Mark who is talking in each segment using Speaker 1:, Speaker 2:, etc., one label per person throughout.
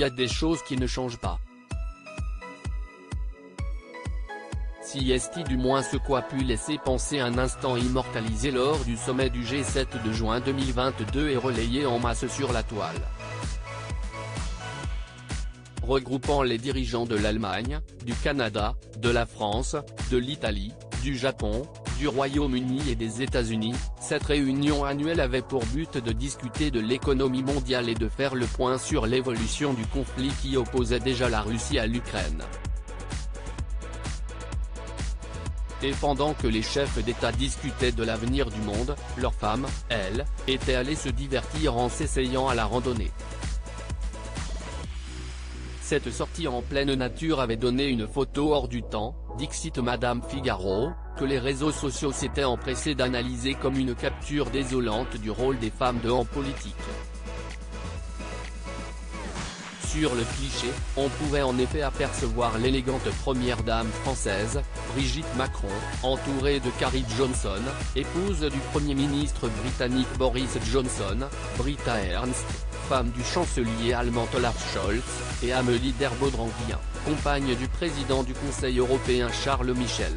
Speaker 1: y a des choses qui ne changent pas. Si est du moins ce qu'a pu laisser penser un instant immortalisé lors du sommet du G7 de juin 2022 et relayé en masse sur la toile. Regroupant les dirigeants de l'Allemagne, du Canada, de la France, de l'Italie, du Japon, du Royaume-Uni et des États-Unis, cette réunion annuelle avait pour but de discuter de l'économie mondiale et de faire le point sur l'évolution du conflit qui opposait déjà la Russie à l'Ukraine. Et pendant que les chefs d'État discutaient de l'avenir du monde, leurs femmes, elles, étaient allées se divertir en s'essayant à la randonnée. Cette sortie en pleine nature avait donné une photo hors du temps, dixit Madame Figaro, que les réseaux sociaux s'étaient empressés d'analyser comme une capture désolante du rôle des femmes en politique. Sur le cliché, on pouvait en effet apercevoir l'élégante première dame française, Brigitte Macron, entourée de Carrie Johnson, épouse du Premier ministre britannique Boris Johnson, Britta Ernst, femme du chancelier allemand Olaf Scholz, et Amélie Derbaud-Dranguien, compagne du président du Conseil européen Charles Michel.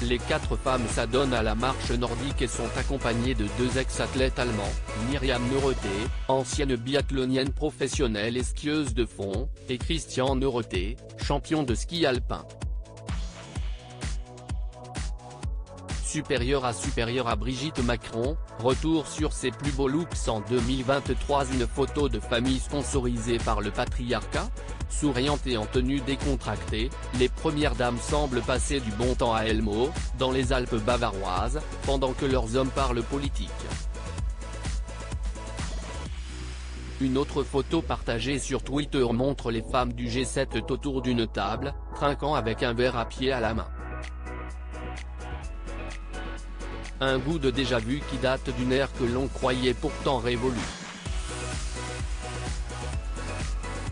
Speaker 1: Les 4 femmes s'adonnent à la marche nordique et sont accompagnées de 2 ex-athlètes allemands, Myriam Neureté, ancienne biathlonienne professionnelle et skieuse de fond, et Christian Neureté, champion de ski alpin. Supérieure à Brigitte Macron, retour sur ses plus beaux looks en 2023. Une photo de famille sponsorisée par le patriarcat. Souriantes et en tenue décontractée, les premières dames semblent passer du bon temps à Elmo, dans les Alpes bavaroises, pendant que leurs hommes parlent politique. Une autre photo partagée sur Twitter montre les femmes du G7 autour d'une table, trinquant avec un verre à pied à la main. Un goût de déjà-vu qui date d'une ère que l'on croyait pourtant révolue.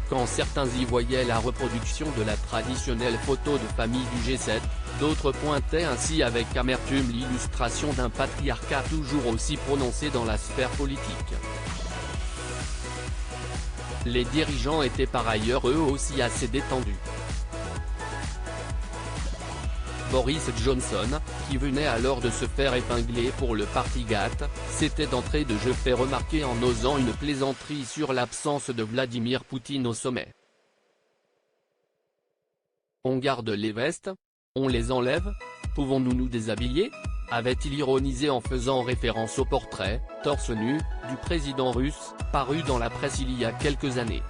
Speaker 1: Quand certains y voyaient la reproduction de la traditionnelle photo de famille du G7, d'autres pointaient ainsi avec amertume l'illustration d'un patriarcat toujours aussi prononcé dans la sphère politique. Les dirigeants étaient par ailleurs eux aussi assez détendus. Boris Johnson, qui venait alors de se faire épingler pour le Partygate, s'était d'entrée de jeu fait remarquer en osant une plaisanterie sur l'absence de Vladimir Poutine au sommet. On garde les vestes? On les enlève? Pouvons-nous nous déshabiller? Avait-il ironisé en faisant référence au portrait, torse nu, du président russe, paru dans la presse il y a quelques années.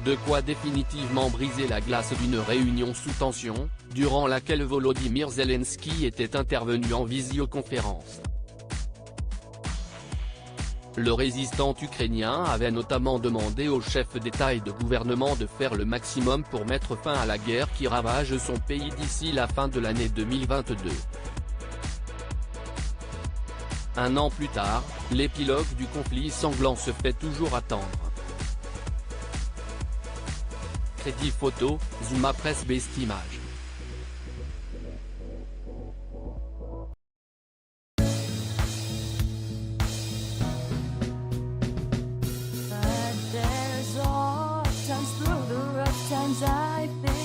Speaker 1: De quoi définitivement briser la glace d'une réunion sous tension, durant laquelle Volodymyr Zelensky était intervenu en visioconférence. Le résistant ukrainien avait notamment demandé aux chefs d'État et de gouvernement de faire le maximum pour mettre fin à la guerre qui ravage son pays d'ici la fin de l'année 2022. Un an plus tard, l'épilogue du conflit sanglant se fait toujours attendre. Crédit photo, Zuma Presse Best Image.
Speaker 2: But there's all times through the rough times I've been